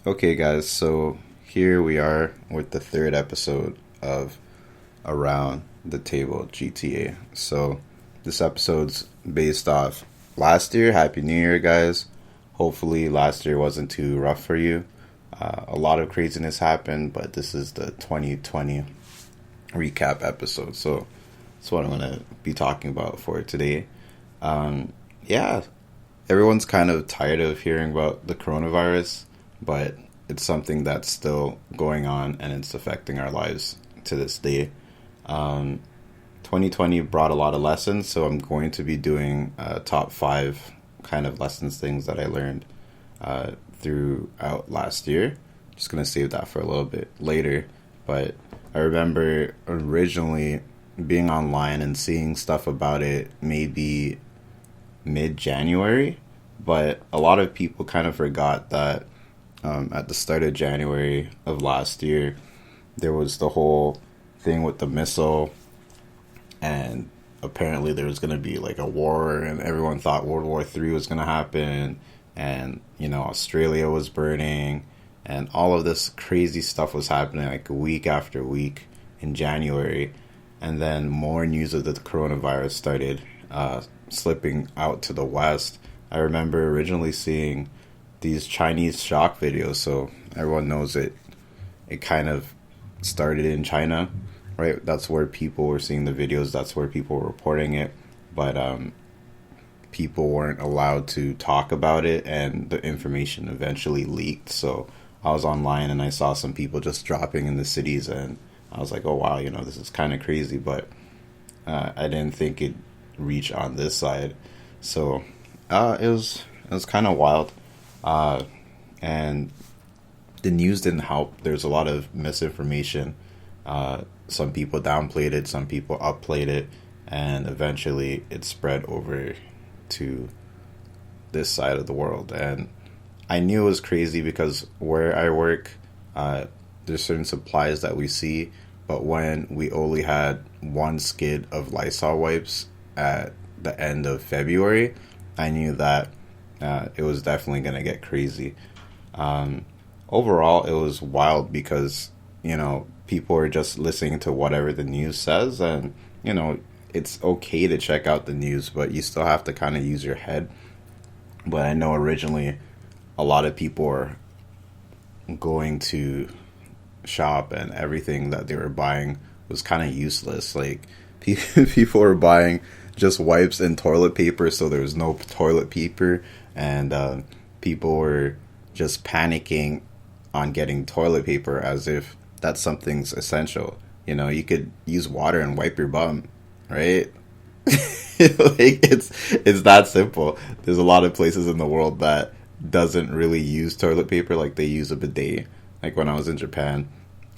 Okay, guys, so here we are with the third episode of Around the Table GTA. So, this episode's based off last year. Happy New Year, guys. Hopefully, last year wasn't too rough for you. A lot of craziness happened, but this is the 2020 recap episode. So, that's what I'm going to be talking about for today. Yeah, everyone's kind of tired of hearing about the coronavirus, but it's something that's still going on and it's affecting our lives to this day. 2020 brought a lot of lessons, so I'm going to be doing top five kind of lessons, things that I learned throughout last year. Just going to save that for a little bit later, but I remember originally being online and seeing stuff about it maybe mid-January, but a lot of people kind of forgot that at the start of January of last year, there was the whole thing with the missile, and apparently there was going to be like a war, and everyone thought World War III was going to happen, and Australia was burning, and all of this crazy stuff was happening like week after week in January, and then more news of the coronavirus started slipping out to the West. I remember originally seeing these Chinese shock videos, so everyone knows it kind of started in China, right? That's where people were seeing the videos, that's where people were reporting it, but people weren't allowed to talk about it, and the information eventually leaked. So I was online and I saw some people just dropping in the cities, and I was like, oh wow, this is kind of crazy, but I didn't think it'd reach on this side. So it was kind of wild. And the news didn't help. There's a lot of misinformation. Some people downplayed it, some people upplayed it, and eventually it spread over to this side of the world. And I knew it was crazy because where I work, there's certain supplies that we see, but when we only had one skid of Lysol wipes at the end of February, I knew that it was definitely going to get crazy. Overall, it was wild because, people are just listening to whatever the news says, and, it's okay to check out the news, but you still have to kind of use your head. But I know originally a lot of people were going to shop, and everything that they were buying was kind of useless. Like, people were buying just wipes and toilet paper, so there was no toilet paper, and people were just panicking on getting toilet paper as if that's something's essential. You could use water and wipe your bum, right? Like, it's that simple. There's a lot of places in the world that doesn't really use toilet paper, like they use a bidet. Like when I was in Japan,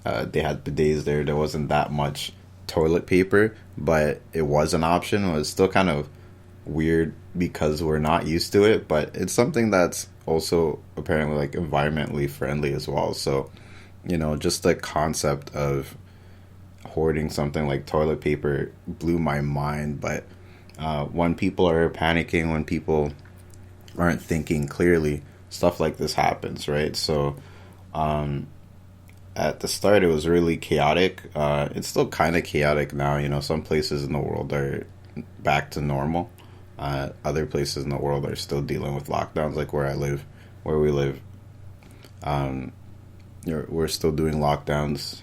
they had bidets there. There wasn't that much toilet paper, but it was an option. It was still kind of weird because we're not used to it, but it's something that's also apparently like environmentally friendly as well. So, just the concept of hoarding something like toilet paper blew my mind. But when people are panicking, when people aren't thinking clearly, stuff like this happens, right? So at the start it was really chaotic. It's still kind of chaotic now. Some places in the world are back to normal. Other places in the world are still dealing with lockdowns, like where we live. We're still doing lockdowns.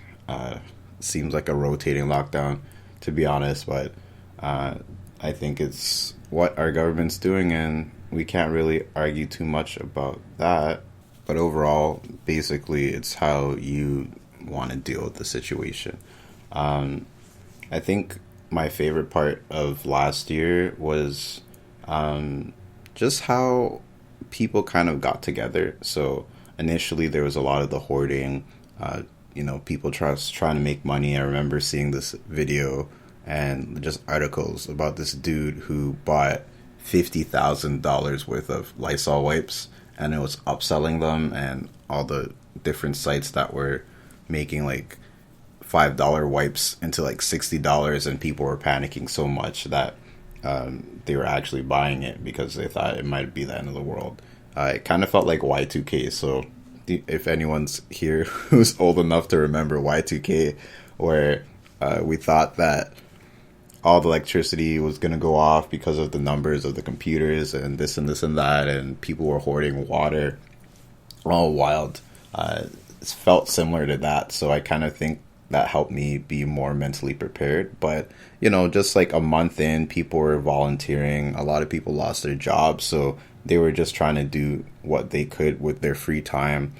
Seems like a rotating lockdown, to be honest, but I think it's what our government's doing, and we can't really argue too much about that. But overall, basically, it's how you want to deal with the situation. I think my favorite part of last year was just how people kind of got together. So initially there was a lot of the hoarding, people trying to make money. I remember seeing this video and just articles about this dude who bought $50,000 worth of Lysol wipes, and it was upselling them, and all the different sites that were making like $5 wipes into like $60, and people were panicking so much that they were actually buying it because they thought it might be the end of the world. It kind of felt like Y2K, so if anyone's here who's old enough to remember Y2K, where we thought that all the electricity was going to go off because of the numbers of the computers and this and this and that, and people were hoarding water. All wild. It felt similar to that, so I kind of think that helped me be more mentally prepared. But just like a month in, people were volunteering. A lot of people lost their jobs, so they were just trying to do what they could with their free time.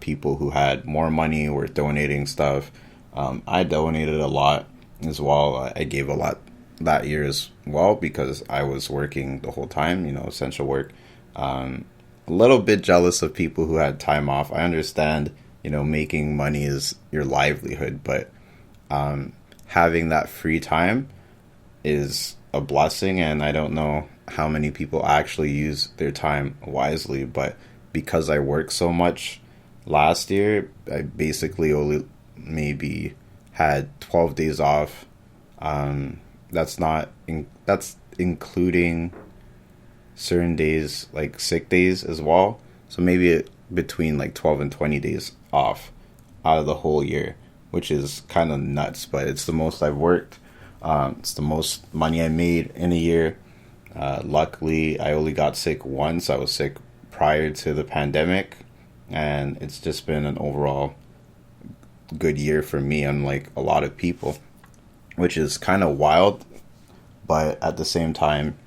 People who had more money were donating stuff. I donated a lot as well. I gave a lot that year as well because I was working the whole time, essential work. A little bit jealous of people who had time off. I understand, making money is your livelihood, but having that free time is a blessing, and I don't know how many people actually use their time wisely. But because I worked so much last year, I basically only maybe had 12 days off. That's including certain days like sick days as well. So maybe between like 12 and 20 days off out of the whole year, which is kind of nuts, but it's the most I've worked. It's the most money I made in a year. Luckily, I only got sick once. I was sick prior to the pandemic, and it's just been an overall good year for me, unlike a lot of people, which is kind of wild. But at the same time,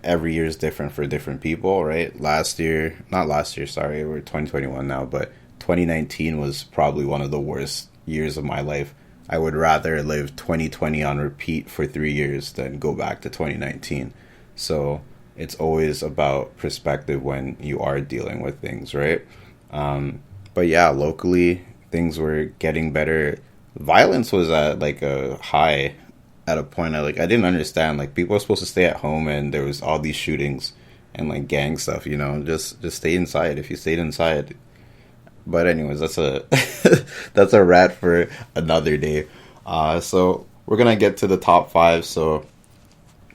every year is different for different people, right? Not last year, sorry, we're 2021 now, but 2019 was probably one of the worst years of my life. I would rather live 2020 on repeat for 3 years than go back to 2019. So it's always about perspective when you are dealing with things, right? But yeah, locally, things were getting better. Violence was at like a high at a point. I didn't understand. Like, people were supposed to stay at home, and there was all these shootings and like gang stuff. Just stay inside. If you stayed inside. But anyways, that's a that's a rant for another day. So we're gonna get to the top 5. So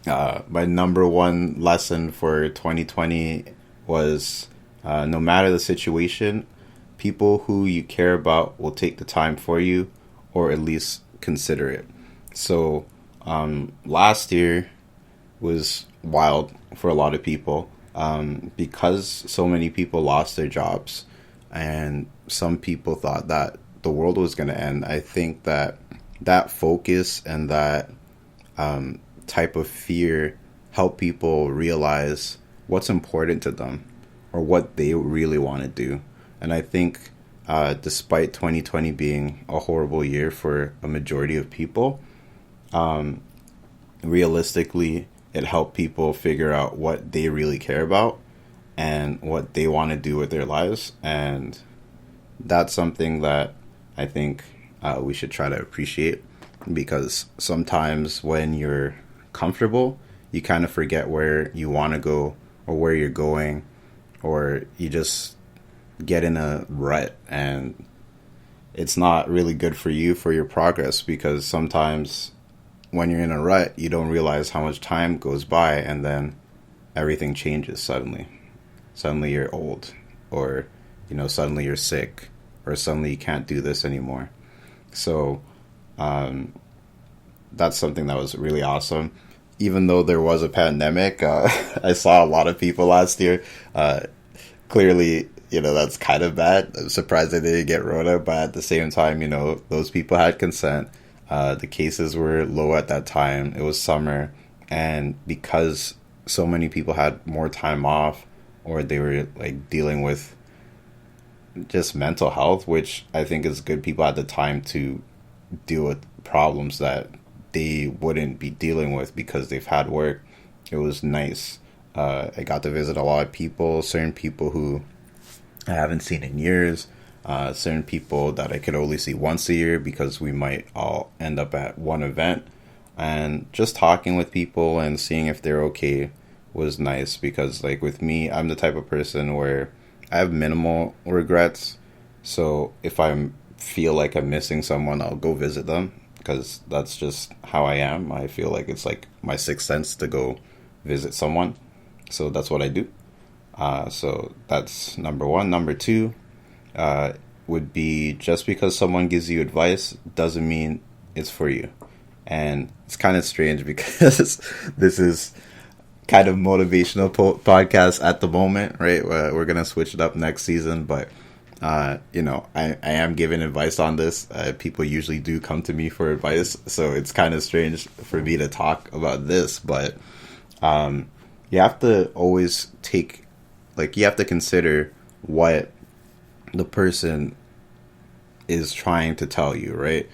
my number one lesson for 2020 was no matter the situation, people who you care about will take the time for you, or at least consider it. So last year was wild for a lot of people because so many people lost their jobs, and some people thought that the world was going to end. I think that focus and that type of fear help people realize what's important to them or what they really want to do. And I think despite 2020 being a horrible year for a majority of people, realistically, it helped people figure out what they really care about and what they want to do with their lives. And that's something that I think we should try to appreciate, because sometimes when you're comfortable, you kind of forget where you want to go or where you're going, or you just get in a rut, and it's not really good for you, for your progress, because sometimes when you're in a rut, you don't realize how much time goes by, and then everything changes suddenly. Suddenly you're old, or suddenly you're sick, or suddenly you can't do this anymore. So that's something that was really awesome. Even though there was a pandemic, I saw a lot of people last year. Clearly, that's kind of bad. I'm surprised they didn't get Rona, but at the same time, those people had consent. The cases were low at that time. It was summer, and because so many people had more time off, or they were like dealing with just mental health, which I think is good. People had the time to deal with problems that they wouldn't be dealing with because they've had work. It was nice. I got to visit a lot of people, certain people who I haven't seen in years, certain people that I could only see once a year because we might all end up at one event. And just talking with people and seeing if they're okay was nice, because like with me, I'm the type of person where I have minimal regrets. So if I feel like I'm missing someone, I'll go visit them, because that's just how I am. I feel like it's like my sixth sense to go visit someone. So that's what I do. So that's number one. Number two would be, just because someone gives you advice doesn't mean it's for you. And it's kind of strange because this is kind of motivational podcast at the moment, right? We're going to switch it up next season, but I am giving advice on this. People usually do come to me for advice, so it's kind of strange for me to talk about this, but you have to always you have to consider what the person is trying to tell you, right?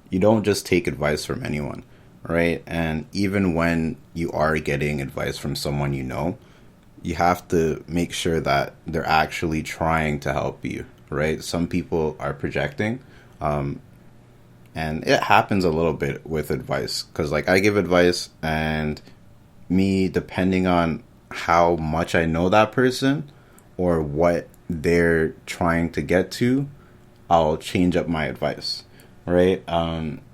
You don't just take advice from anyone, right? And even when you are getting advice from someone you have to make sure that they're actually trying to help you, right? Some people are projecting, and it happens a little bit with advice, because like I give advice, and me, depending on how much I know that person or what they're trying to get to, I'll change up my advice, right?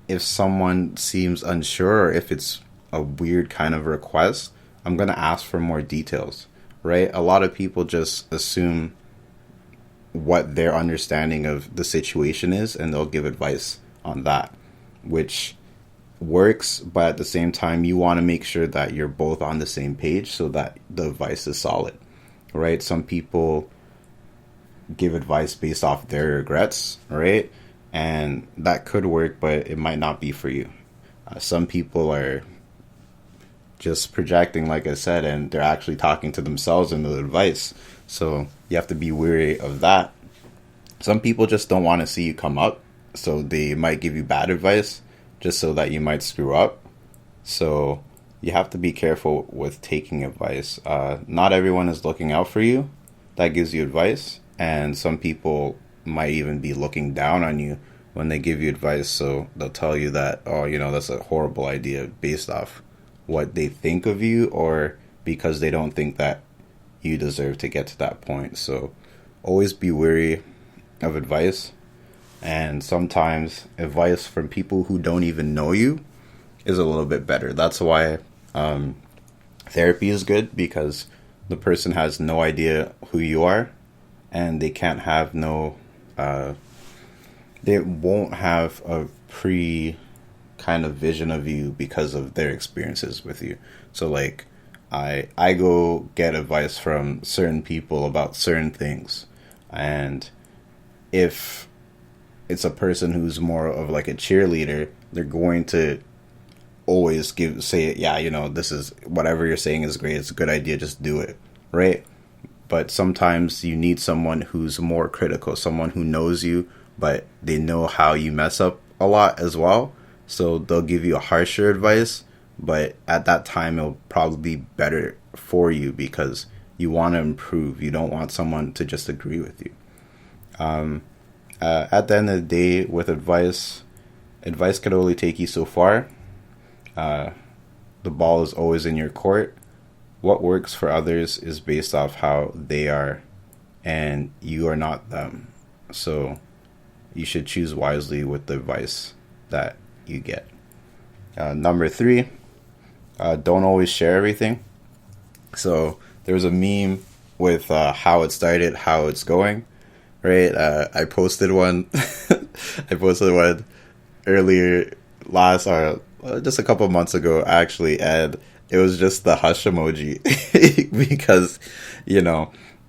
If someone seems unsure, or if it's a weird kind of request, I'm going to ask for more details, right? A lot of people just assume what their understanding of the situation is, and they'll give advice on that, which works, but at the same time, you want to make sure that you're both on the same page so that the advice is solid, right? Some people give advice based off their regrets, right? And that could work, but it might not be for you. Some people are just projecting, like I said, and they're actually talking to themselves in the advice. So you have to be wary of that. Some people just don't want to see you come up, so they might give you bad advice just so that you might screw up. So you have to be careful with taking advice. Not everyone is looking out for you that gives you advice, and some people might even be looking down on you when they give you advice. So they'll tell you that, oh, that's a horrible idea, based off what they think of you, or because they don't think that you deserve to get to that point. So always be wary of advice. And sometimes advice from people who don't even know you is a little bit better. That's why therapy is good, because the person has no idea who you are, and they can't have they won't have a pre kind of vision of you because of their experiences with you. So like I go get advice from certain people about certain things, and if it's a person who's more of like a cheerleader, they're going to always say, yeah, this is, whatever you're saying is great, it's a good idea, just do it, right? But sometimes you need someone who's more critical, someone who knows you, but they know how you mess up a lot as well. So they'll give you a harsher advice, but at that time it'll probably be better for you because you want to improve. You don't want someone to just agree with you. At the end of the day, with advice can only take you so far. The ball is always in your court. What works for others is based off how they are, and you are not them. So you should choose wisely with the advice that you get. Number 3, don't always share everything. So there's a meme with how it started, how it's going, right? I posted one. I posted one earlier just a couple months ago, actually, and it was just the hush emoji because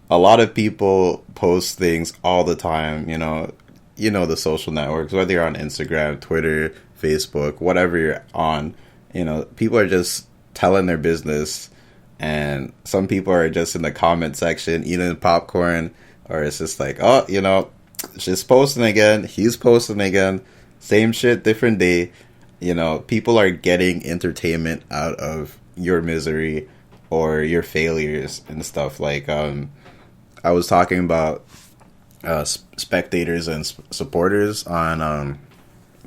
a lot of people post things all the time. The social networks, whether you're on Instagram, Twitter, Facebook, whatever you're on, people are just telling their business, and some people are just in the comment section eating popcorn, or it's just like, oh, she's posting again, he's posting again, same shit, different day. People are getting entertainment out of your misery or your failures and stuff. Like, I was talking about spectators and supporters on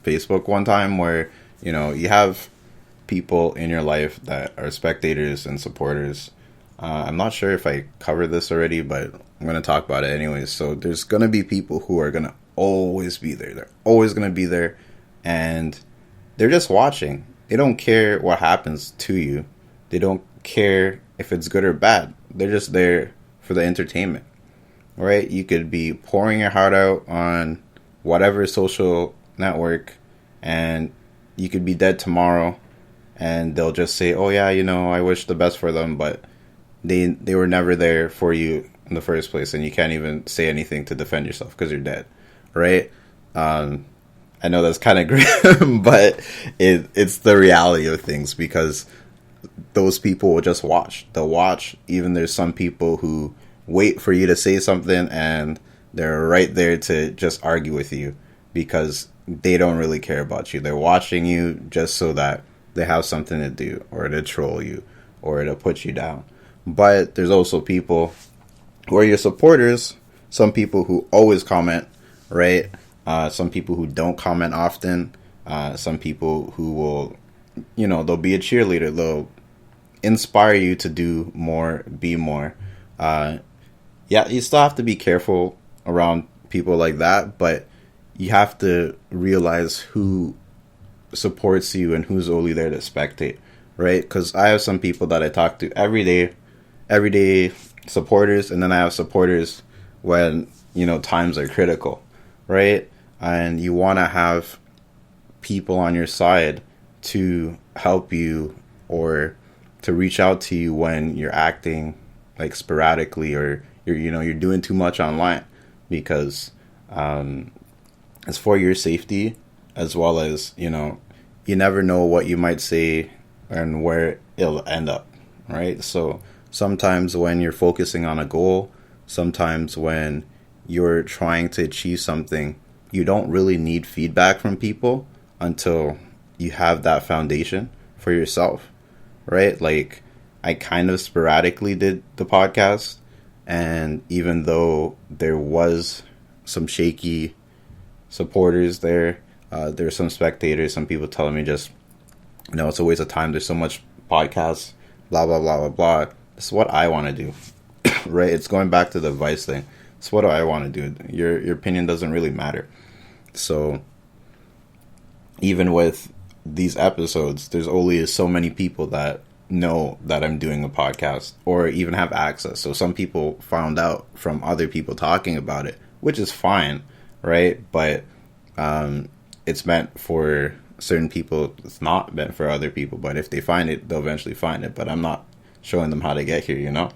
Facebook one time, where you have people in your life that are spectators and supporters. I'm not sure if I covered this already, but I'm going to talk about it anyways. So there's going to be people who are going to always be there. They're always going to be there, and they're just watching. They don't care what happens to you. They don't care if it's good or bad. They're just there for the entertainment, right? You could be pouring your heart out on whatever social network, and you could be dead tomorrow, and they'll just say, oh yeah, I wish the best for them, but they were never there for you in the first place, and you can't even say anything to defend yourself because you're dead, right? I know that's kind of grim, but it's the reality of things, because those people will just watch. They'll watch. Even there's some people who wait for you to say something, and they're right there to just argue with you because they don't really care about you. They're watching you just so that they have something to do, or to troll you, or to put you down. But there's also people who are your supporters, some people who always comment, right? Some people who don't comment often, some people who will, they'll be a cheerleader. They'll inspire you to do more, be more. Yeah, you still have to be careful around people like that, but you have to realize who supports you and who's only there to spectate, right? Because I have some people that I talk to everyday supporters, and then I have supporters when, times are critical, right? And you want to have people on your side to help you, or to reach out to you when you're acting like sporadically, or you're doing too much online, because it's for your safety, as well as, you never know what you might say and where it'll end up, right? So sometimes when you're focusing on a goal, sometimes when you're trying to achieve something, you don't really need feedback from people until you have that foundation for yourself, right? Like, I kind of sporadically did the podcast, and even though there was some shaky supporters there, there's some spectators, some people telling me just, it's a waste of time. There's so much podcasts, blah, blah, blah, blah, blah. This is what I want to do, right? It's going back to the advice thing. It's what do I want to do? Your opinion doesn't really matter. So even with these episodes, there's only so many people that know that I'm doing a podcast, or even have access. So some people found out from other people talking about it, which is fine, right? But it's meant for certain people. It's not meant for other people, but if they find it, they'll eventually find it. But I'm not showing them how to get here,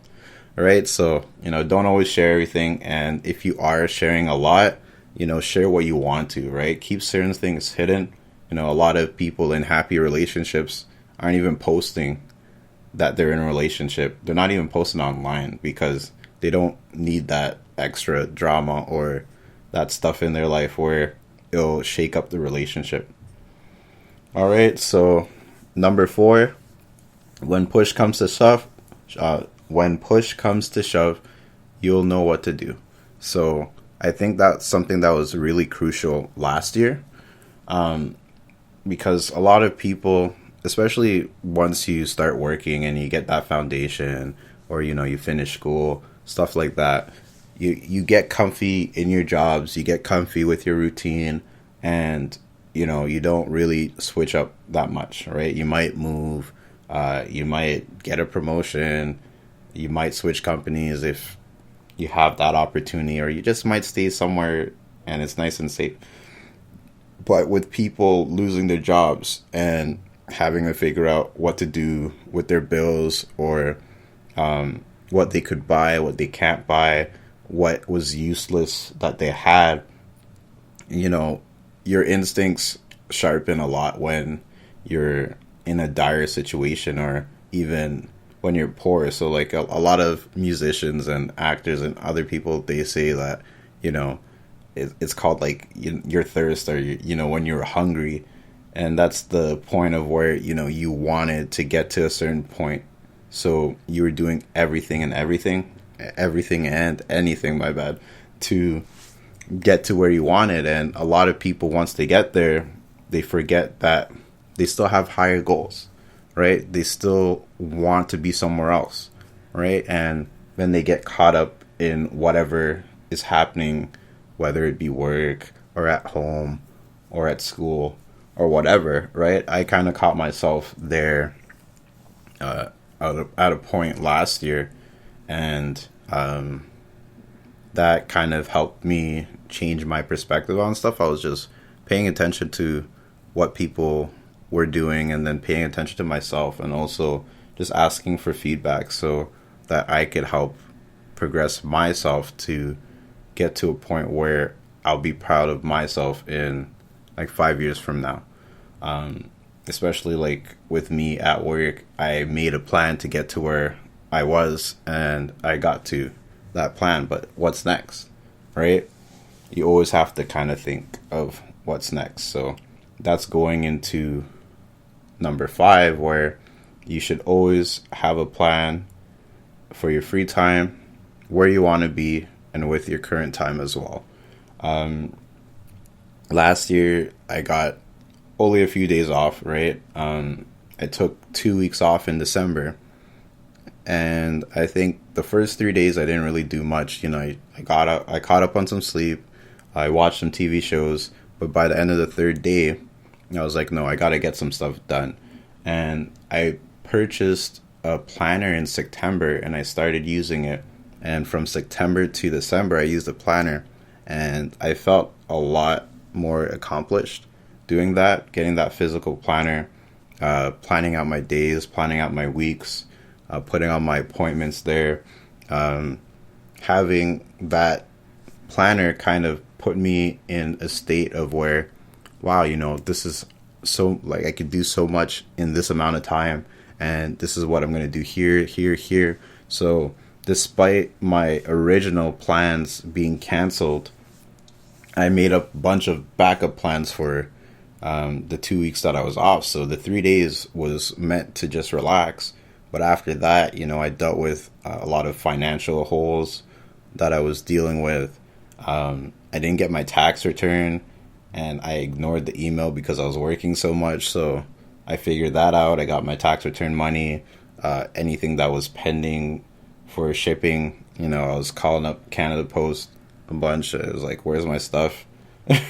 right? So, don't always share everything. And if you are sharing a lot, share what you want to, right? Keep certain things hidden. A lot of people in happy relationships aren't even posting that they're in a relationship. They're not even posting online because they don't need that extra drama or that stuff in their life where it'll shake up the relationship. All right, so number 4, when push comes to shove, you'll know what to do. So I think that's something that was really crucial last year, because a lot of people, especially once you start working and you get that foundation, or you finish school, stuff like that, you get comfy in your jobs, you get comfy with your routine, and you don't really switch up that much, right? You might move, you might get a promotion, you might switch companies if you have that opportunity, or you just might stay somewhere and it's nice and safe. But with people losing their jobs and having to figure out what to do with their bills, or what they could buy, what they can't buy, what was useless that they had, your instincts sharpen a lot when you're in a dire situation, or even when you're poor. So like a lot of musicians and actors and other people, they say that, it's called like your thirst, or, when you're hungry. And that's the point of where, you wanted to get to a certain point. So you were doing everything and anything, my bad, to get to where you wanted. And a lot of people, once they get there, they forget that they still have higher goals, right? They still want to be somewhere else, right? And then they get caught up in whatever is happening, whether it be work or at home or at school or whatever, right? I kind of caught myself there at a point last year, and that kind of helped me change my perspective on stuff. I was just paying attention to what people were doing and then paying attention to myself, and also just asking for feedback so that I could help progress myself to get to a point where I'll be proud of myself in like 5 years from now. Especially like with me at work, I made a plan to get to where I was, and I got to that plan, but what's next, right? You always have to kind of think of what's next. So that's going into number 5, where you should always have a plan for your free time, where you want to be, and with your current time as well. Last year, I got only a few days off, right? I took 2 weeks off in December, and I think the first 3 days I didn't really do much. You know, I caught up on some sleep, I watched some TV shows, but by the end of the third day, I was like, no, I gotta get some stuff done. And I purchased a planner in September, and I started using it. And from September to December, I used the planner, and I felt a lot more accomplished doing that, getting that physical planner, planning out my days, planning out my weeks, putting on my appointments there. Having that planner kind of put me in a state of where, wow, you know, this is so, like, I could do so much in this amount of time, and this is what I'm going to do here, here, here. So despite my original plans being canceled, I made a bunch of backup plans for the 2 weeks that I was off. So the 3 days was meant to just relax. But after that, you know, I dealt with a lot of financial holes that I was dealing with. I didn't get my tax return, and I ignored the email because I was working so much. So I figured that out. I got my tax return money. Anything that was pending for shipping, you know, I was calling up Canada Post a bunch. It was like, where's my stuff?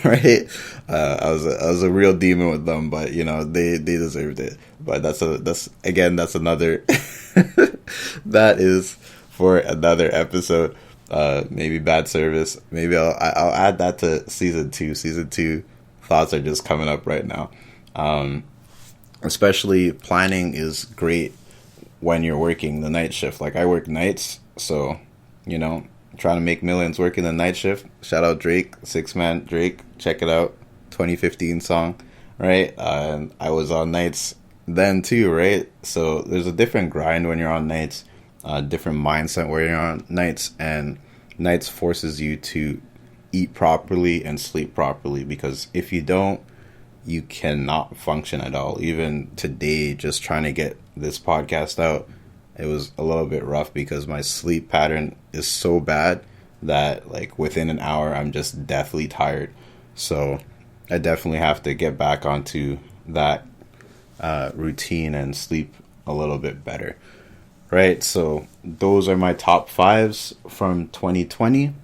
Right? I was a real demon with them, but you know, they deserved it. But that's another that is for another episode. Maybe bad service. Maybe I'll add that to season 2. Season 2 thoughts are just coming up right now. Especially planning is great when you're working the night shift. Like, I work nights, so you know, trying to make millions working the night shift. Shout out Drake, 6-Man Drake. Check it out. 2015 song, right? And I was on nights then too, right? So there's a different grind when you're on nights, different mindset where you're on nights, and nights forces you to eat properly and sleep properly, because if you don't, you cannot function at all. Even today, just trying to get this podcast out, it was a little bit rough because my sleep pattern is so bad that like within an hour I'm just deathly tired. So I definitely have to get back onto that routine and sleep a little bit better. Right, so those are my top 5s from 2020.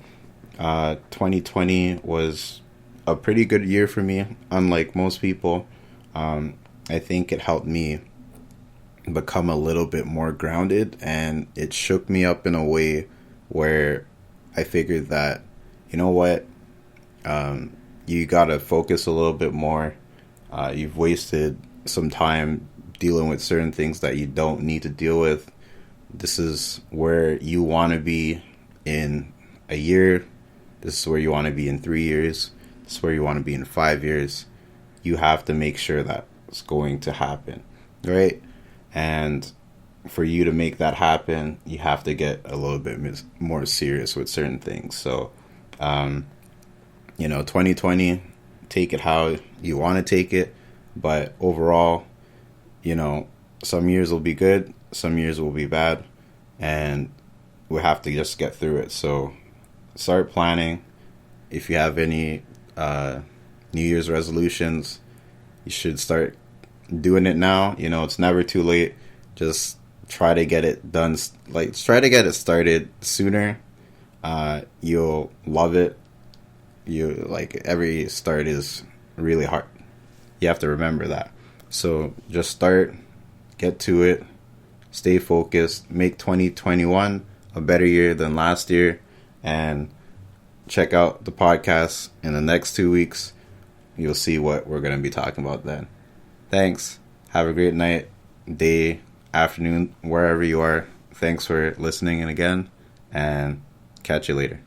2020 was a pretty good year for me, unlike most people. I think it helped me become a little bit more grounded, and it shook me up in a way where I figured that, you know what, you gotta focus a little bit more. You've wasted some time dealing with certain things that you don't need to deal with. This is where you want to be in a year. This is where you want to be in 3 years. This is where you want to be in 5 years. You have to make sure that it's going to happen, right? And for you to make that happen, you have to get a little bit more serious with certain things. So, 2020, take it how you want to take it. But overall, some years will be good, some years will be bad, and we have to just get through it. So start planning. If you have any New Year's resolutions, you should start doing it now. It's never too late. Just try to get it done. Try to get it started sooner. You'll love it. Every start is really hard. You have to remember that. So just start, get to it, stay focused, make 2021 a better year than last year. And check out the podcast in the next 2 weeks. You'll see what we're going to be talking about then. Thanks. Have a great night, day, afternoon, wherever you are. Thanks for listening again, and catch you later.